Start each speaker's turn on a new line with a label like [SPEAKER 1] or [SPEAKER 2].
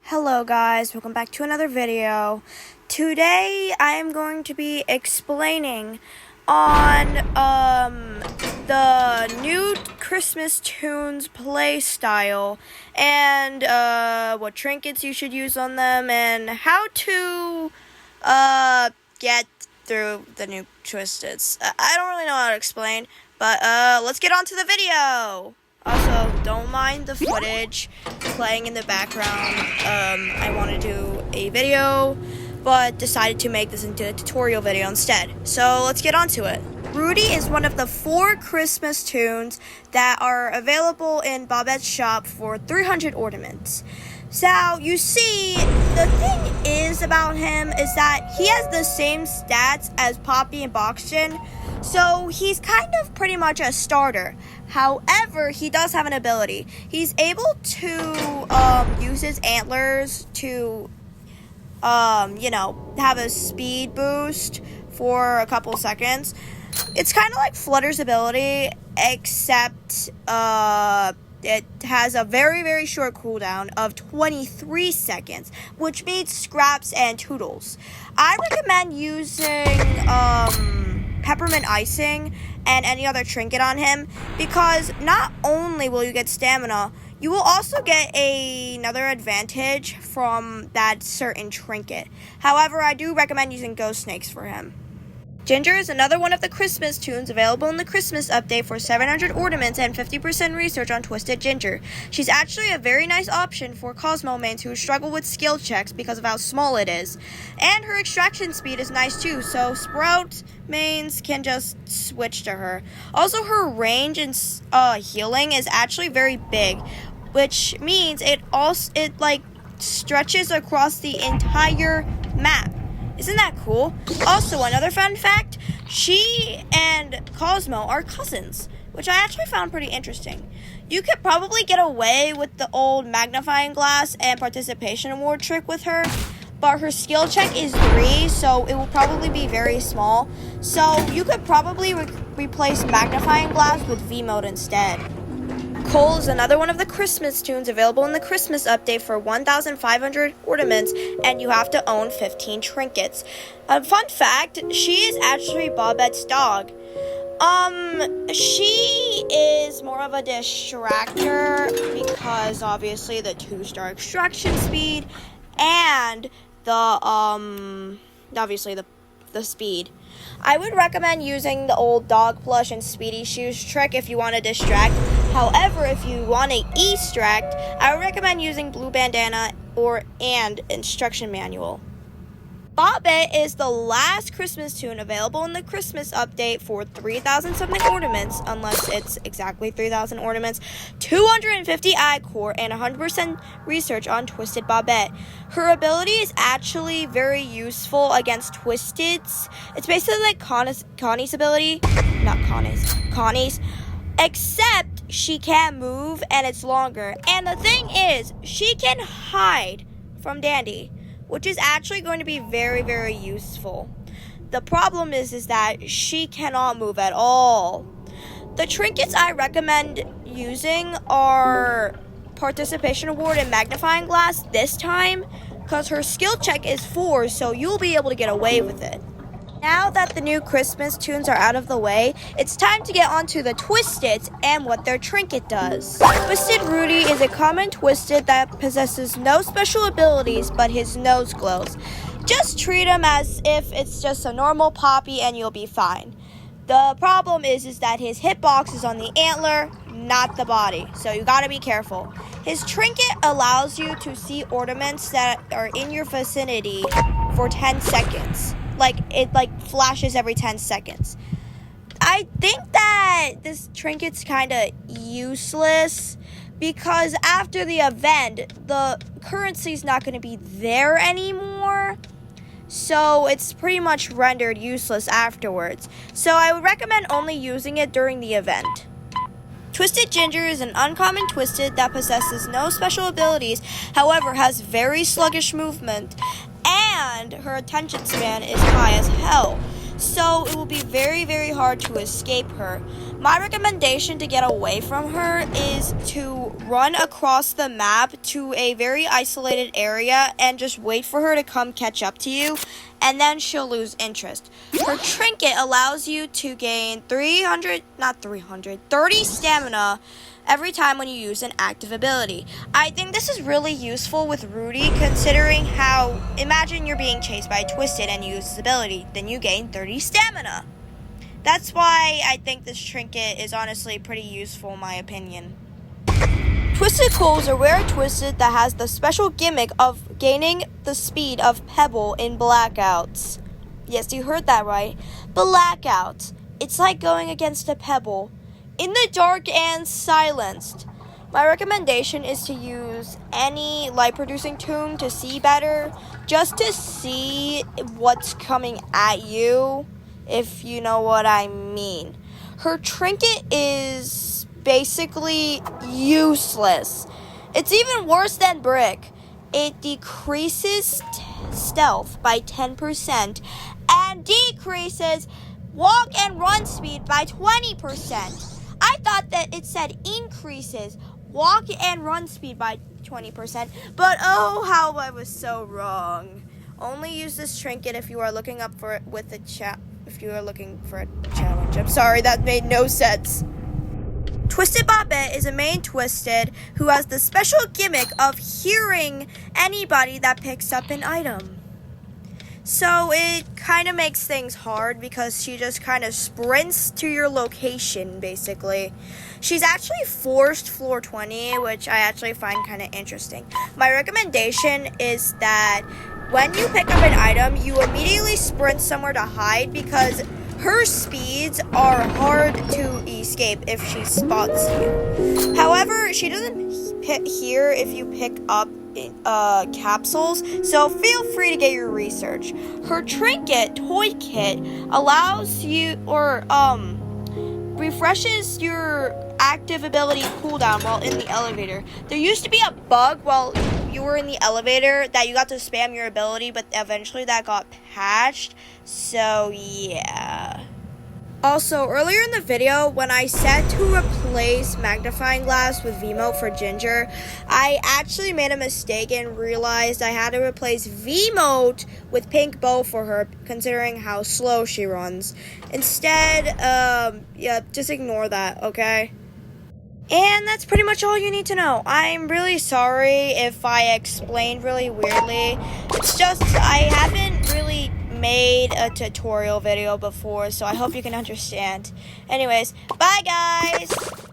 [SPEAKER 1] Hello guys, welcome back to another video. Today I am going to be explaining on the new Christmas Toons play style and what trinkets you should use on them and how to get through the new Twisteds. I don't really know how to explain, but let's get on to the video. Also, don't mind the footage playing in the background. I want to do a video, but decided to make this into a tutorial video instead. So let's get on to it. Rudy is one of the 4 Christmas toons that are available in Bobette's shop for 300 ornaments. So, you see, the thing is about him is that he has the same stats as Poppy and Boxton, so he's kind of pretty much a starter. However, he does have an ability. He's able to use his antlers to, have a speed boost for a couple seconds. It's kind of like Flutter's ability, except it has a very, very short cooldown of 23 seconds, which means Scraps and Toodles. I recommend using Peppermint Icing and any other trinket on him, because not only will you get stamina, you will also get another advantage from that certain trinket. However, I do recommend using Ghost Snakes for him. Ginger is another one of the Christmas toons available in the Christmas update for 700 ornaments and 50% research on Twisted Ginger. She's actually a very nice option for Cosmo mains who struggle with skill checks because of how small it is. And her extraction speed is nice too, so Sprout mains can just switch to her. Also, her range and healing is actually very big, which means it stretches across the entire map. Isn't that cool? Also, another fun fact, she and Cosmo are cousins, which I actually found pretty interesting. You could probably get away with the old magnifying glass and participation award trick with her, but her skill check is 3, so it will probably be very small. So you could probably replace magnifying glass with V mode instead. Cole is another one of the Christmas toons available in the Christmas update for 1,500 ornaments, and you have to own 15 trinkets. A fun fact, she is actually Bobette's dog. She is more of a distractor because obviously the 2-star extraction speed and the speed. I would recommend using the old dog plush and speedy shoes trick if you want to distract. However, if you want to extract, I would recommend using blue bandana and instruction manual. Bobette is the last Christmas toon available in the Christmas update for 3,000 something ornaments, unless it's exactly 3,000 ornaments, 250 I-core, and 100% research on Twisted Bobette. Her ability is actually very useful against Twisteds. It's basically like Connie's ability, Connie's, except she can't move and it's longer. And the thing is, she can hide from Dandy, which is actually going to be very, very useful. The problem is that she cannot move at all. The trinkets I recommend using are Participation Award and Magnifying Glass this time, because her skill check is 4, so you'll be able to get away with it. Now that the new Christmas toons are out of the way, it's time to get onto the Twisteds and what their trinket does. Twisted Rudy is a common Twisted that possesses no special abilities, but his nose glows. Just treat him as if it's just a normal Poppy and you'll be fine. The problem is that his hitbox is on the antler, not the body, so you gotta be careful. His trinket allows you to see ornaments that are in your vicinity for 10 seconds. It flashes every 10 seconds. I think that this trinket's kind of useless because after the event, the currency's not going to be there anymore. So it's pretty much rendered useless afterwards. So I would recommend only using it during the event. Twisted Ginger is an uncommon Twisted that possesses no special abilities, however has very sluggish movement, and her attention span is high as hell, so it will be very, very hard to escape her. My recommendation to get away from her is to run across the map to a very isolated area and just wait for her to come catch up to you, and then she'll lose interest. Her trinket allows you to gain 30 stamina every time when you use an active ability. I think this is really useful with Rudy, considering how, imagine you're being chased by Twisted and you use this ability, then you gain 30 stamina. That's why I think this trinket is honestly pretty useful in my opinion. Twisted Clothes are rare Twisted that has the special gimmick of gaining the speed of Pebble in blackouts. Yes, you heard that right. Blackouts. It's like going against a pebble. In the dark and silenced. My recommendation is to use any light-producing toon to see better, just to see what's coming at you, if you know what I mean. Her trinket is basically useless. It's even worse than Brick. It decreases stealth by 10% and decreases walk and run speed by 20%. I thought that it said increases walk and run speed by 20%, but oh, how I was so wrong. Only use this trinket if you are looking up for it with a if you are looking for a challenge. I'm sorry, that made no sense. Twisted Bobbette is a main Twisted who has the special gimmick of hearing anybody that picks up an item. So it kind of makes things hard because she just kind of sprints to your location, basically. She's actually forced floor 20, which I actually find kind of interesting. My recommendation is that when you pick up an item, you immediately sprint somewhere to hide because her speeds are hard to escape if she spots you. However, she doesn't hear if you pick up capsules, so feel free to get your research. Her trinket toy kit allows you refreshes your active ability cooldown while in the elevator. There used to be a bug while you were in the elevator that you got to spam your ability, but eventually that got patched. So yeah. Also, earlier in the video, when I said to replace magnifying glass with V-Mote for Ginger, I actually made a mistake and realized I had to replace V-Mote with Pink Bow for her, considering how slow she runs. Instead, yeah, just ignore that, okay? And that's pretty much all you need to know. I'm really sorry if I explained really weirdly. It's just I haven't really made a tutorial video before, so I hope you can understand. Anyways, bye guys!